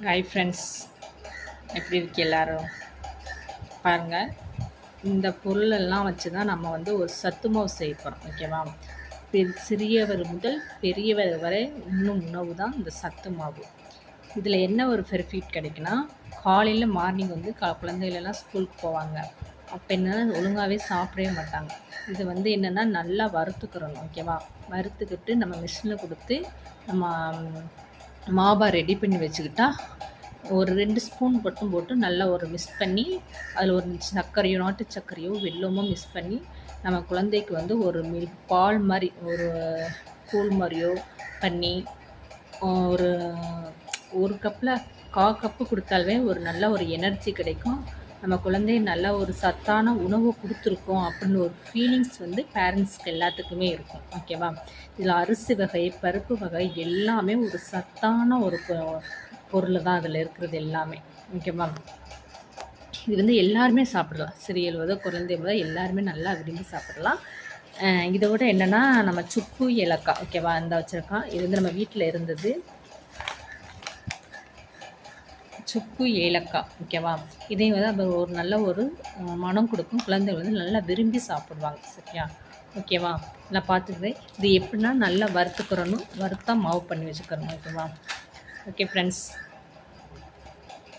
Hi friends, எப்படி இருக்கு எல்லோரும்? பாருங்கள், இந்த பொருளெல்லாம் வச்சு தான் நம்ம வந்து ஒரு சத்து மாவு செய்ய போகிறோம். ஓகேவா? சிறியவர் முதல் பெரியவர் வரை இன்னும் உணவு தான் இந்த சத்து மாவு. இதில் என்ன ஒரு பெனிஃபிட் கிடைக்குன்னா, காலையில் மார்னிங் வந்து குழந்தைகளெல்லாம் ஸ்கூலுக்கு போவாங்க. அப்போ என்னென்னா ஒழுங்காகவே சாப்பிடவே மாட்டாங்க. இது வந்து என்னென்னா நல்லா வறுத்துக்கிறணும். ஓகேவா? வறுத்துக்கிட்டு நம்ம மிஷினில் கொடுத்து நம்ம மாவை ரெடி பண்ணி வச்சுக்கிட்டா, ஒரு 2 ஸ்பூன் மட்டும் போட்டு நல்லா ஒரு மிக்ஸ் பண்ணி, அதில் ஒரு சர்க்கரையோ நாட்டு சர்க்கரையோ வெல்லமோ மிக்ஸ் பண்ணி நம்ம குழந்தைக்கு வந்து ஒரு பால் மாதிரி ஒரு கூழ் மாதிரியோ பண்ணி ஒரு ஒரு கப்பில் 1/4 கப்பு கொடுத்தாலே ஒரு நல்ல ஒரு எனர்ஜி கிடைக்கும். நம்ம குழந்தை நல்ல ஒரு சத்தான உணவு கொடுத்துருக்கோம் அப்படின்னு ஒரு ஃபீலிங்ஸ் வந்து பேரண்ட்ஸ்க்கு எல்லாத்துக்குமே இருக்கும். ஓகேவா? இதில் அரிசி வகை, பருப்பு வகை எல்லாமே ஒரு சத்தான ஒரு பொருள் தான் அதில் இருக்கிறது எல்லாமே. ஓகேவா? இது வந்து எல்லாருமே சாப்பிடலாம். சிறியல் முதல் குழந்தை முதல் எல்லாருமே நல்லா விரும்பி சாப்பிடலாம். இதோட என்னென்னா நம்ம சுக்கு ஏலக்காய், ஓகேவா, அந்த வச்சுருக்கோம். இது வந்து நம்ம வீட்டில் இருந்தது. சுக்கு ஏலக்காய், ஓகேவா, இதையும் வந்து அது ஒரு நல்ல ஒரு மனம் கொடுக்கும். குழந்தைகள் வந்து நல்லா விரும்பி சாப்பிடுவாங்க. சரியா? ஓகேவா? நான் பார்த்துக்கிறேன். இது எப்படின்னா நல்லா வறுத்துக்கிறணும், வறுத்தா மாவு பண்ணி வச்சுக்கிறணும். ஓகேவா? Okay friends.